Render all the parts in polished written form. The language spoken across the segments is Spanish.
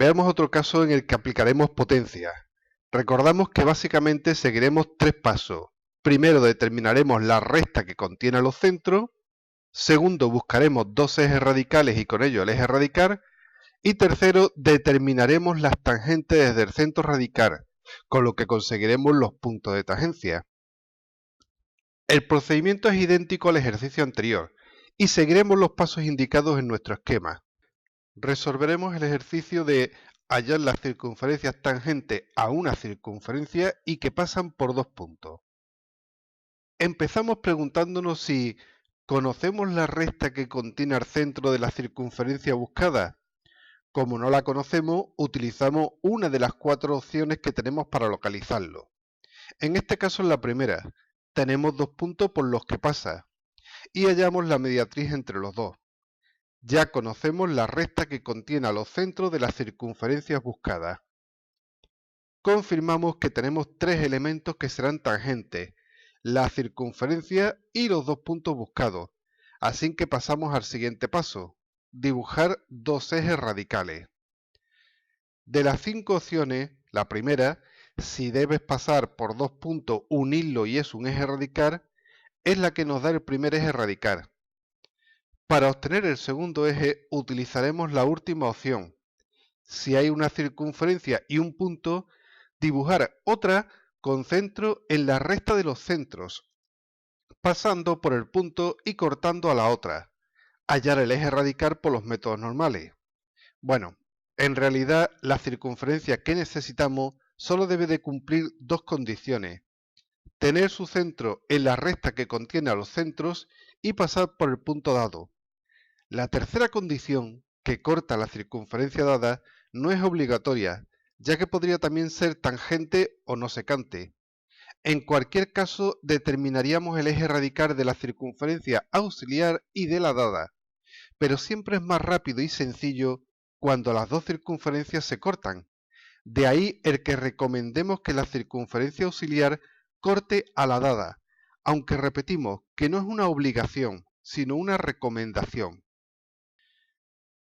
Veamos otro caso en el que aplicaremos potencia. Recordamos que básicamente seguiremos tres pasos. Primero determinaremos la recta que contiene a los centros. Segundo, buscaremos dos ejes radicales y con ello el eje radical. Y tercero, determinaremos las tangentes desde el centro radical, con lo que conseguiremos los puntos de tangencia. El procedimiento es idéntico al ejercicio anterior y seguiremos los pasos indicados en nuestro esquema. Resolveremos el ejercicio de hallar las circunferencias tangentes a una circunferencia y que pasan por dos puntos. Empezamos preguntándonos si conocemos la recta que contiene al centro de la circunferencia buscada. Como no la conocemos, utilizamos una de las cuatro opciones que tenemos para localizarlo. En este caso, en la primera, tenemos dos puntos por los que pasa y hallamos la mediatriz entre los dos. Ya conocemos la recta que contiene a los centros de las circunferencias buscadas. Confirmamos que tenemos tres elementos que serán tangentes, la circunferencia y los dos puntos buscados, así que pasamos al siguiente paso, dibujar dos ejes radicales. De las cinco opciones, la primera, si debes pasar por dos puntos, unirlo y es un eje radical, es la que nos da el primer eje radical. Para obtener el segundo eje utilizaremos la última opción. Si hay una circunferencia y un punto, dibujar otra con centro en la recta de los centros, pasando por el punto y cortando a la otra. Hallar el eje radical por los métodos normales. Bueno, en realidad la circunferencia que necesitamos solo debe de cumplir dos condiciones. Tener su centro en la recta que contiene a los centros y pasar por el punto dado. La tercera condición, que corta la circunferencia dada, no es obligatoria, ya que podría también ser tangente o no secante. En cualquier caso, determinaríamos el eje radical de la circunferencia auxiliar y de la dada, pero siempre es más rápido y sencillo cuando las dos circunferencias se cortan. De ahí el que recomendemos que la circunferencia auxiliar corte a la dada, aunque repetimos que no es una obligación, sino una recomendación.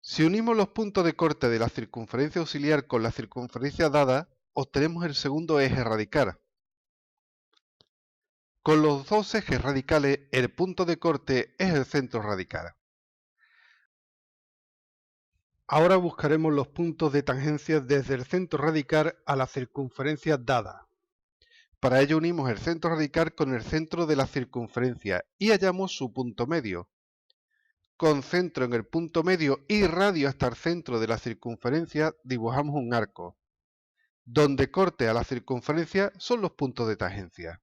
Si unimos los puntos de corte de la circunferencia auxiliar con la circunferencia dada, obtenemos el segundo eje radical. Con los dos ejes radicales, el punto de corte es el centro radical. Ahora buscaremos los puntos de tangencia desde el centro radical a la circunferencia dada. Para ello unimos el centro radical con el centro de la circunferencia y hallamos su punto medio. Con centro en el punto medio y radio hasta el centro de la circunferencia dibujamos un arco. Donde corte a la circunferencia son los puntos de tangencia.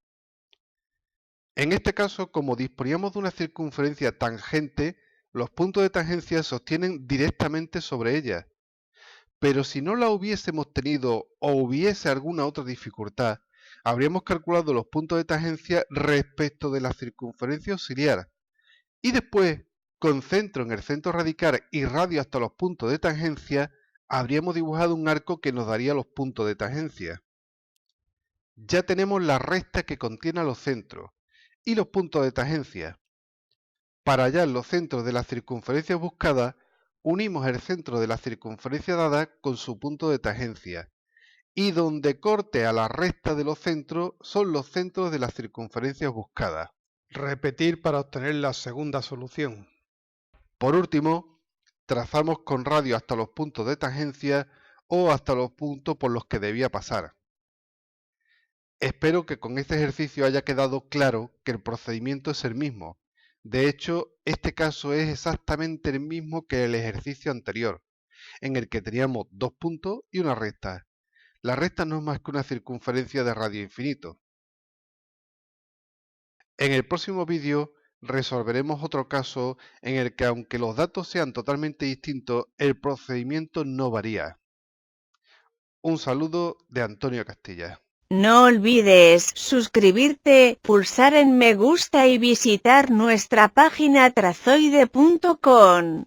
En este caso, como disponíamos de una circunferencia tangente, los puntos de tangencia se obtienen directamente sobre ella. Pero si no la hubiésemos tenido o hubiese alguna otra dificultad, habríamos calculado los puntos de tangencia respecto de la circunferencia auxiliar. Y después, con centro en el centro radical y radio hasta los puntos de tangencia, habríamos dibujado un arco que nos daría los puntos de tangencia. Ya tenemos la recta que contiene a los centros y los puntos de tangencia. Para hallar los centros de las circunferencias buscadas, unimos el centro de la circunferencia dada con su punto de tangencia, y donde corte a la recta de los centros son los centros de las circunferencias buscadas. Repetir para obtener la segunda solución. Por último, trazamos con radio hasta los puntos de tangencia o hasta los puntos por los que debía pasar. Espero que con este ejercicio haya quedado claro que el procedimiento es el mismo. De hecho, este caso es exactamente el mismo que el ejercicio anterior, en el que teníamos dos puntos y una recta. La recta no es más que una circunferencia de radio infinito. En el próximo vídeo resolveremos otro caso en el que, aunque los datos sean totalmente distintos, el procedimiento no varía. Un saludo de Antonio Castilla. No olvides suscribirte, pulsar en me gusta y visitar nuestra página trazoide.com.